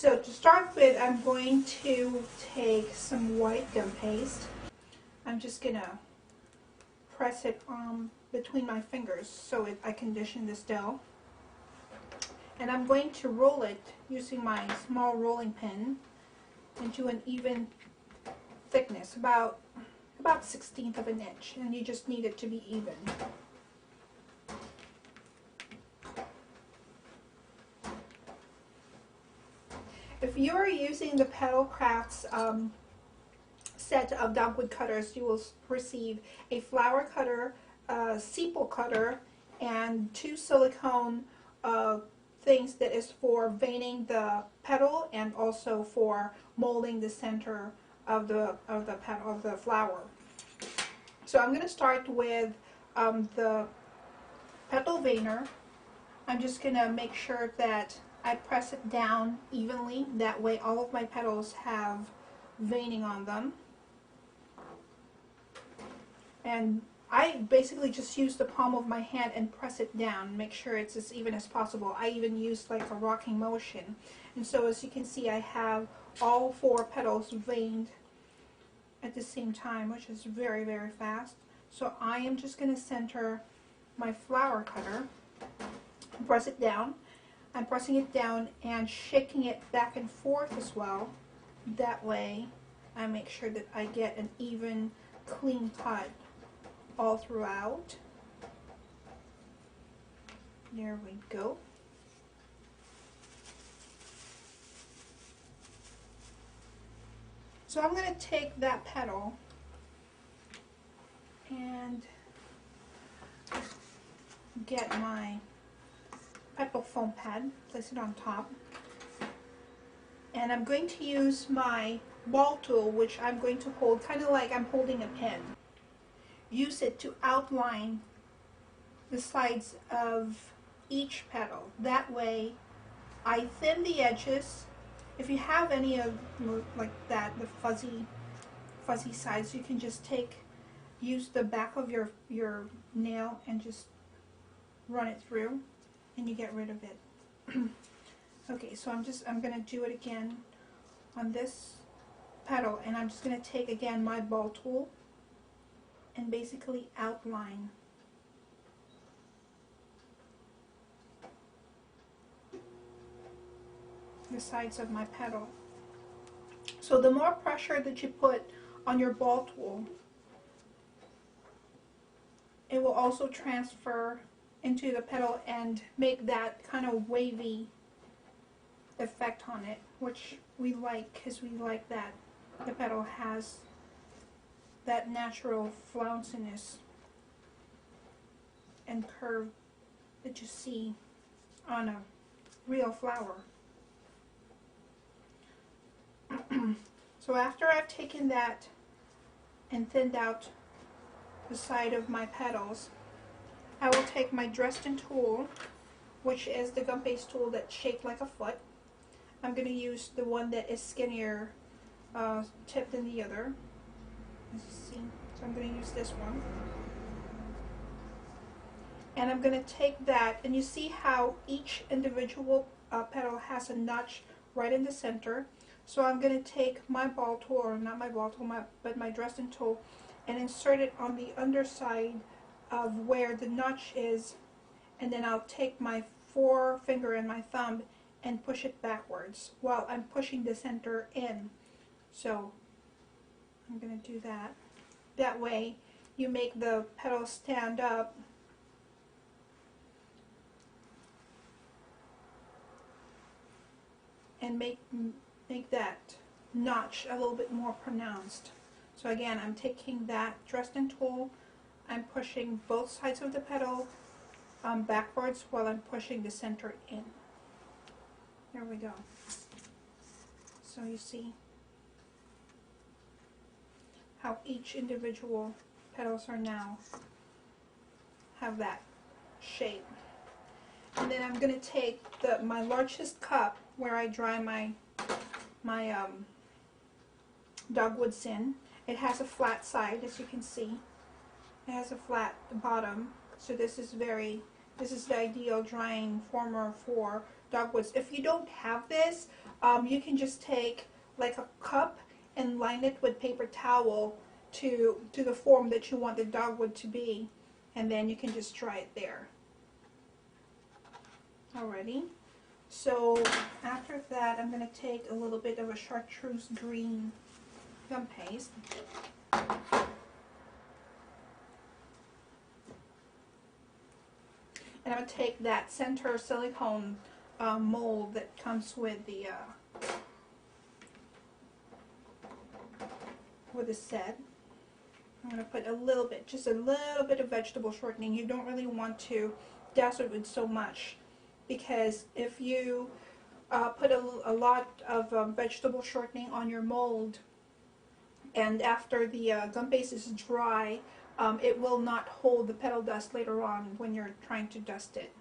So to start with, I'm going to take some white gum paste. I'm just going to press it between my fingers so I condition this dough. And I'm going to roll it using my small rolling pin into an even thickness, about 1/16 of an inch, and you just need it to be even. If you are using the Petal Crafts set of Dogwood cutters, you will receive a flower cutter, a sepal cutter, and 2 silicone things that is for veining the petal and also for molding the center of the petal of the flower. So I'm going to start with the petal veiner. I'm just going to make sure that I press it down evenly. That way all of my petals have veining on them. And I basically just use the palm of my hand and press it down, make sure it's as even as possible. I even use like a rocking motion. And so as you can see, I have all 4 petals veined at the same time, which is very, very fast. So I am just going to center my flower cutter, press it down. I'm pressing it down and shaking it back and forth as well. That way I make sure that I get an even, clean cut all throughout. There we go. So I'm going to take that petal and get my petal foam pad, place it on top, and I'm going to use my ball tool, which I'm going to hold kind of like I'm holding a pen. Use it to outline the sides of each petal. That way I thin the edges. If you have any of like that, the fuzzy sides, you can just use the back of your nail and just run it through and you get rid of it. Okay, so I'm going to do it again on this petal, and I'm just going to take again my ball tool and basically outline the sides of my petal. So the more pressure that you put on your ball tool, it will also transfer into the petal and make that kind of wavy effect on it, which we like because we like that the petal has that natural flounciness and curve that you see on a real flower. So after I've taken that and thinned out the side of my petals, I will take my Dresden tool, which is the gum paste tool that's shaped like a foot. I'm going to use the one that is skinnier tip than the other, as you see. So I'm going to use this one. And I'm going to take that, and you see how each individual petal has a notch right in the center. So I'm going to take my ball tool, or not my ball tool, but my Dresden tool, and insert it on the underside of where the notch is, and then I'll take my forefinger and my thumb and push it backwards while I'm pushing the center in. So I'm going to do that. That way you make the petals stand up and make that notch a little bit more pronounced. So again, I'm taking that Dresden tool, I'm pushing both sides of the petal backwards while I'm pushing the center in. There we go. So you see how each individual petals are now have that shape. And then I'm going to take my largest cup where I dry my Dogwoods in. It has a flat side, as you can see. It has a flat bottom, so this is the ideal drying former for Dogwoods. If you don't have this, you can just take like a cup and line it with paper towel to the form that you want the dogwood to be, and then you can just try it there. Alrighty. So after that, I'm going to take a little bit of a chartreuse green gum paste. And I'm going to take that center silicone mold that comes with the set. I'm going to put a little bit, just a little bit of vegetable shortening. You don't really want to douse it with so much, because if you put a lot of vegetable shortening on your mold, and after the gum paste is dry, it will not hold the petal dust later on when you're trying to dust it.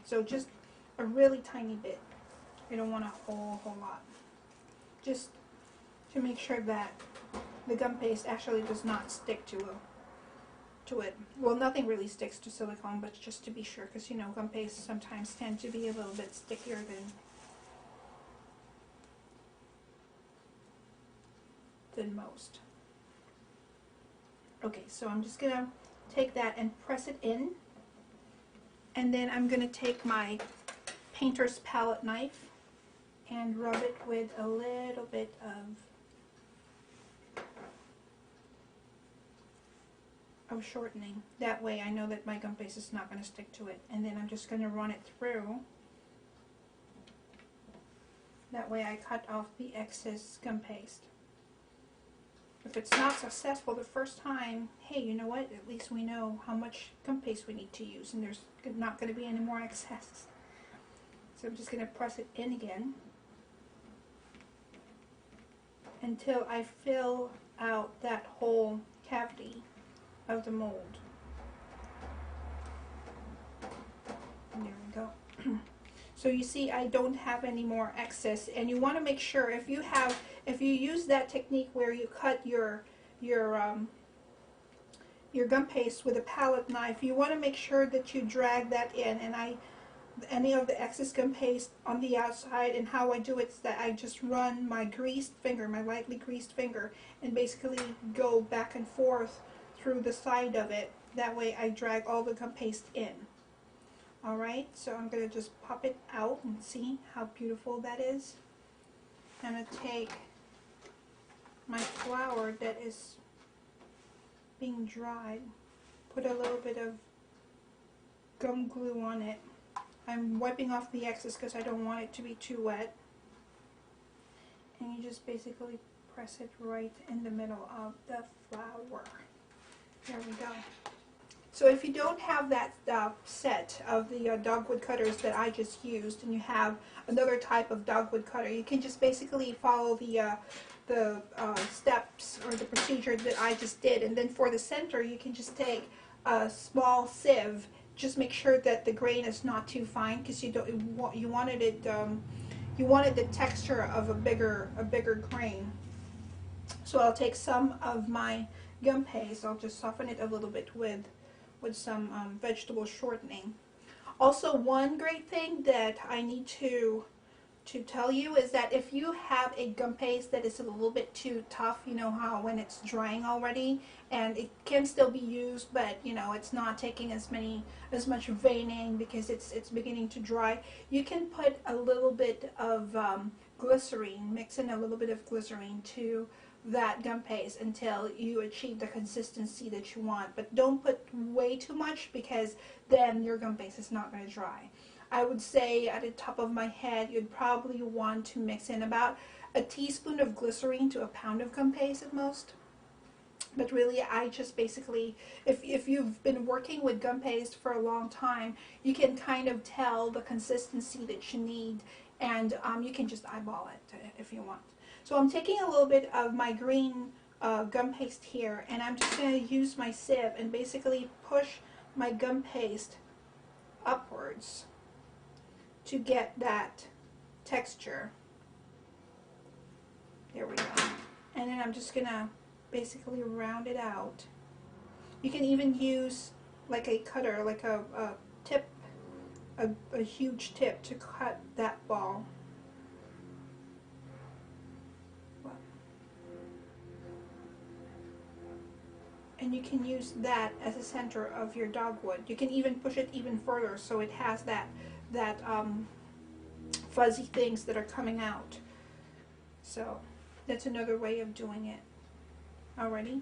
So just a really tiny bit. You don't want a whole lot. Just to make sure that the gum paste actually does not stick to it. Well, nothing really sticks to silicone, but just to be sure, because you know gum paste sometimes tend to be a little bit stickier than most. Okay, so I'm just gonna take that and press it in, and then I'm gonna take my painter's palette knife and rub it with a little bit of shortening. That way I know that my gum paste is not going to stick to it, and then I'm just going to run it through. That way I cut off the excess gum paste. If it's not successful the first time, hey, you know what, at least we know how much gum paste we need to use, and there's not going to be any more excess. So I'm just going to press it in again until I fill out that whole cavity of the mold. And there we go. So you see I don't have any more excess, and you want to make sure if you use that technique where you cut your gum paste with a palette knife, you want to make sure that you drag that in, and any of the excess gum paste on the outside, and how I do it is that I just run my greased finger, my lightly greased finger, and basically go back and forth through the side of it. That way I drag all the gum paste in. Alright, so I'm going to just pop it out and see how beautiful that is. I'm going to take my flower that is being dried, put a little bit of gum glue on it. I'm wiping off the excess because I don't want it to be too wet. And you just basically press it right in the middle of the flower. There we go. So if you don't have that set of the dogwood cutters that I just used, and you have another type of dogwood cutter, you can just basically follow the steps or the procedure that I just did. And then for the center, you can just take a small sieve. Just make sure that the grain is not too fine, because you wanted the texture of a bigger grain. So I'll take some of my gum paste. I'll just soften it a little bit with some vegetable shortening. Also, one great thing that I need to tell you is that if you have a gum paste that is a little bit too tough, you know how when it's drying already, and it can still be used, but you know it's not taking as much veining because it's beginning to dry, you can put a little bit of glycerine, mix in a little bit of glycerine to that gum paste until you achieve the consistency that you want. But don't put way too much, because then your gum paste is not going to dry. I would say at the top of my head you'd probably want to mix in about a teaspoon of glycerine to a pound of gum paste at most. But really, I just basically, if you've been working with gum paste for a long time, you can kind of tell the consistency that you need, and you can just eyeball it if you want. So I'm taking a little bit of my green gum paste here, and I'm just going to use my sieve and basically push my gum paste upwards to get that texture. There we go. And then I'm just going to basically round it out. You can even use like a cutter, like a tip, a huge tip to cut that ball. and you can use that as a center of your dogwood. You can even push it even further so it has that fuzzy things that are coming out. So that's another way of doing it. Alrighty.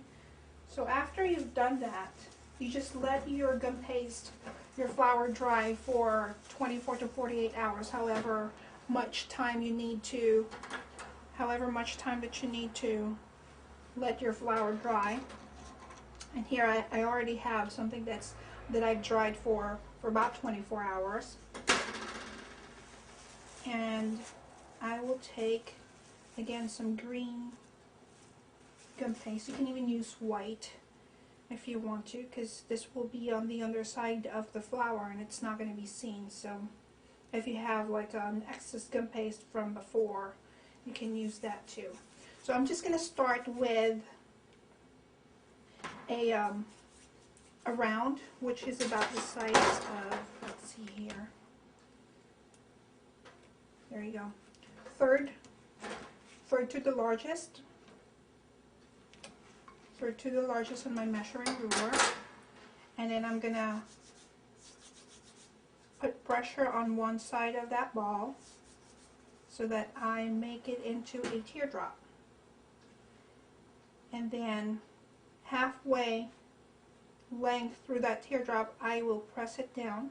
So after you've done that, you just let your gum paste, your flour dry for 24 to 48 hours, however much time you need to, let your flour dry. And here I already have something that I've dried for about 24 hours. And I will take, again, some green gum paste. You can even use white if you want to, because this will be on the underside of the flour and it's not going to be seen. So if you have like an excess gum paste from before, you can use that too. So I'm just going to start with a round, which is about the size of, let's see here, there you go, third to the largest, on my measuring ruler, and then I'm gonna put pressure on one side of that ball so that I make it into a teardrop, and then halfway length through that teardrop I will press it down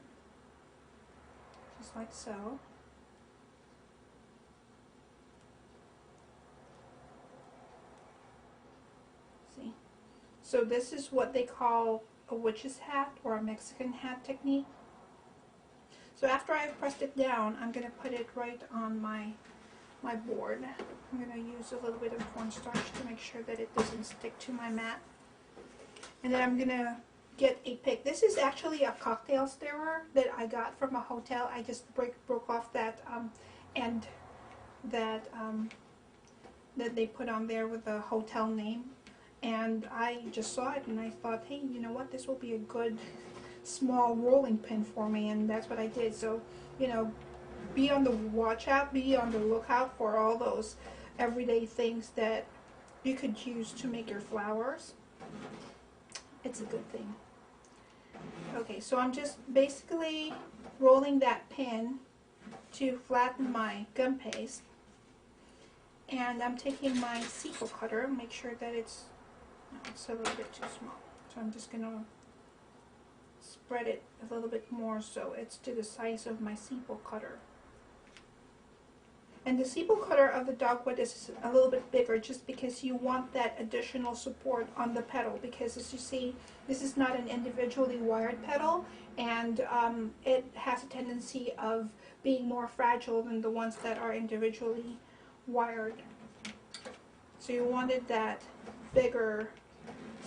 just like so. See? So this is what they call a witch's hat or a Mexican hat technique. So after I've pressed it down, I'm going to put it right on my board. I'm going to use a little bit of cornstarch to make sure that it doesn't stick to my mat. And then I'm going to get a pick. This is actually a cocktail stirrer that I got from a hotel. I just broke off that end that they put on there with the hotel name. And I just saw it and I thought, hey, you know what, this will be a good small rolling pin for me, and that's what I did. So, you know, be on the watch out, be on the lookout for all those everyday things that you could use to make your flowers. It's a good thing. Okay, so I'm just basically rolling that pin to flatten my gum paste, and I'm taking my sepal cutter, make sure that it's a little bit too small. So I'm just going to spread it a little bit more so it's to the size of my sepal cutter. And the sepal cutter of the dogwood is a little bit bigger just because you want that additional support on the petal, because as you see, this is not an individually wired petal, and it has a tendency of being more fragile than the ones that are individually wired. So you wanted that bigger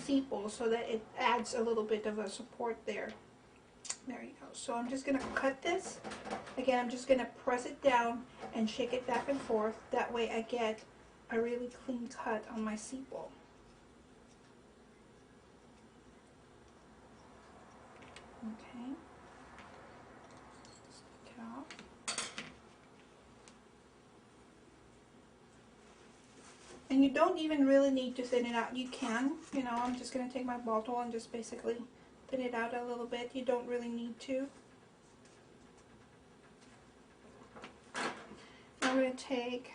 sepal so that it adds a little bit of a support there. There you go. So I'm just going to cut this. Again, I'm just going to press it down and shake it back and forth. That way I get a really clean cut on my sepal. Okay. Just take it off. And you don't even really need to thin it out. You can, you know, I'm just going to take my ball tool and just basically thin it out a little bit. You don't really need to. I'm going to take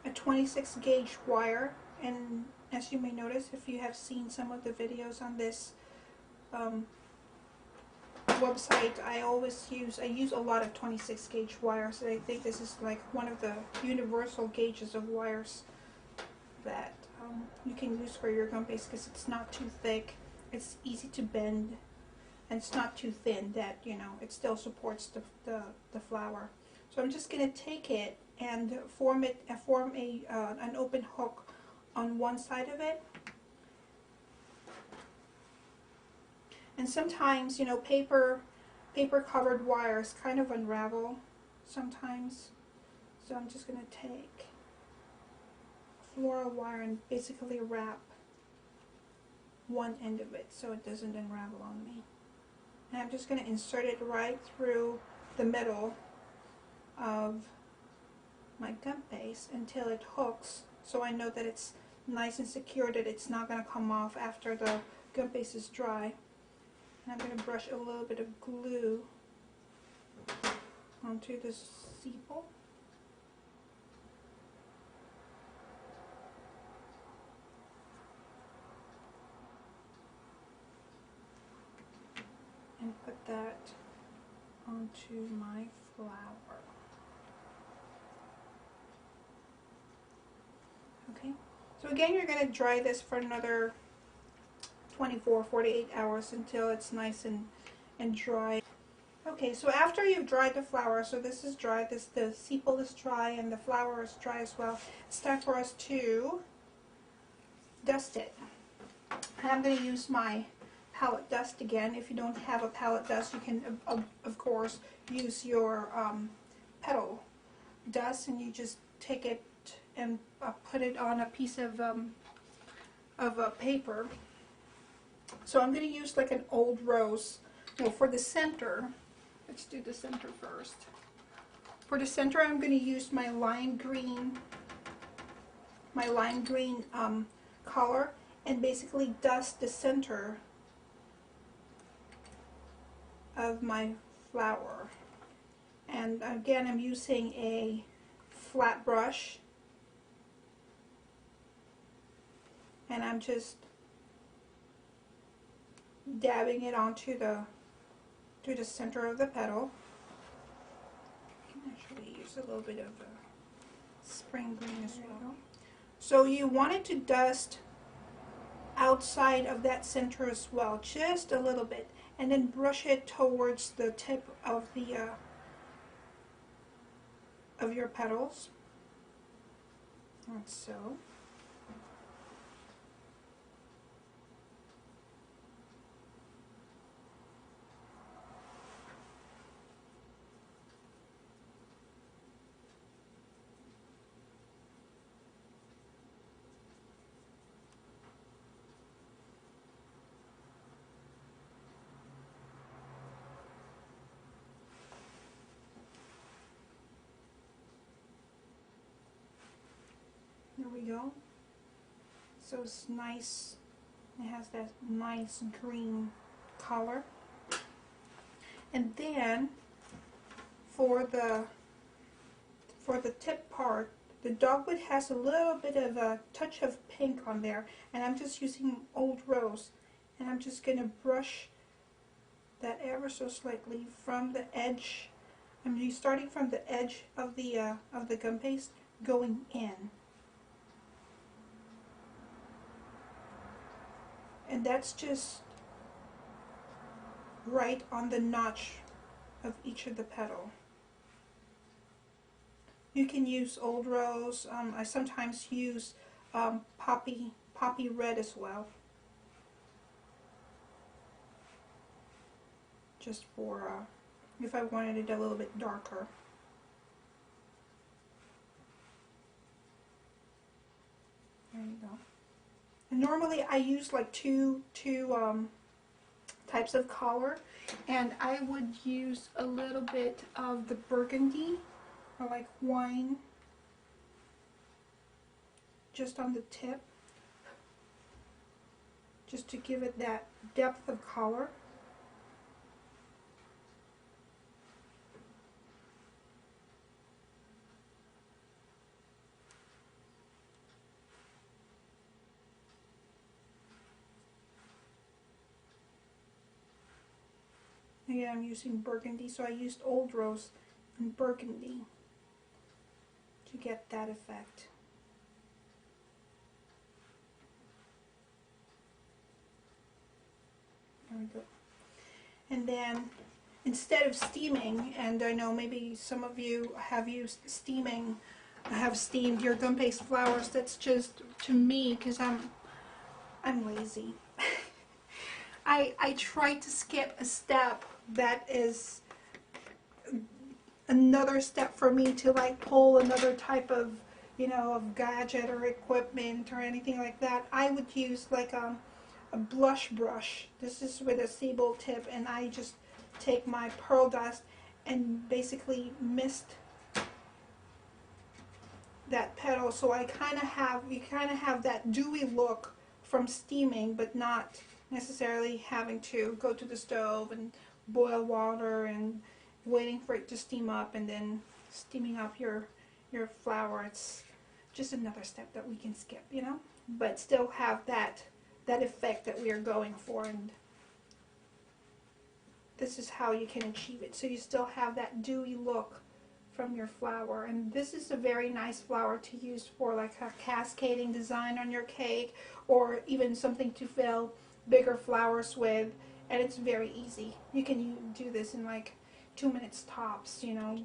a 26 gauge wire, and as you may notice if you have seen some of the videos on this website, I use a lot of 26 gauge wires, and I think this is like one of the universal gauges of wires that you can use for your gum paste, because it's not too thick, it's easy to bend, and it's not too thin that, you know, it still supports the flower. So I'm just going to take it and form an open hook on one side of it. And sometimes, you know, paper covered wires kind of unravel sometimes. So I'm just going to take floral wire and basically wrap one end of it so it doesn't unravel on me. And I'm just going to insert it right through the middle of my gum paste until it hooks, so I know that it's nice and secure, that it's not going to come off after the gum paste is dry. And I'm going to brush a little bit of glue onto the sepal. And put that onto my flower. Okay, so again, you're going to dry this for another 48 hours until it's nice and dry. Okay, so after you've dried the flower, so this is dry, the sepal is dry and the flower is dry as well, it's time for us to dust it. And I'm going to use my palette dust again. If you don't have a palette dust, you can of course use your petal dust, and you just take it and put it on a piece of paper. So I'm going to use like an old rose. So for the center, let's do the center first. For the center, I'm going to use my lime green color, and basically dust the center of my flower. And again, I'm using a flat brush, and I'm just dabbing it onto the center of the petal. I can actually use a little bit of spring green as well. So you want it to dust outside of that center as well, just a little bit, and then brush it towards the tip of the of your petals, like so. There we go. So it's nice. It has that nice green color. And then for the tip part, the dogwood has a little bit of a touch of pink on there, and I'm just using old rose, and I'm just going to brush that ever so slightly from the edge. I'm starting from the edge of the gum paste, going in. And that's just right on the notch of each of the petal. You can use old rose. I sometimes use poppy red as well, just for if I wanted it a little bit darker. There you go. And normally I use like two types of color, and I would use a little bit of the burgundy, or like wine, just on the tip, just to give it that depth of color. Again, I'm using burgundy, so I used old rose and burgundy to get that effect. There we go. And then instead of steaming, and I know maybe some of you have used steaming, have steamed your gum paste flowers. That's just, to me, because I'm lazy. I try to skip a step that is another step for me to like pull another type of, you know, of gadget or equipment or anything like that. I would use like a blush brush. This is with a sepal tip, and I just take my pearl dust and basically mist that petal, so I kind of have, you kind of have that dewy look from steaming, but not necessarily having to go to the stove and boil water and waiting for it to steam up and then steaming up your flour. It's just another step that we can skip, you know, but still have that effect that we are going for. And this is how you can achieve it, so you still have that dewy look from your flour. And this is a very nice flour to use for like a cascading design on your cake, or even something to fill bigger flowers with. And it's very easy. You can do this in like 2 minutes tops, you know.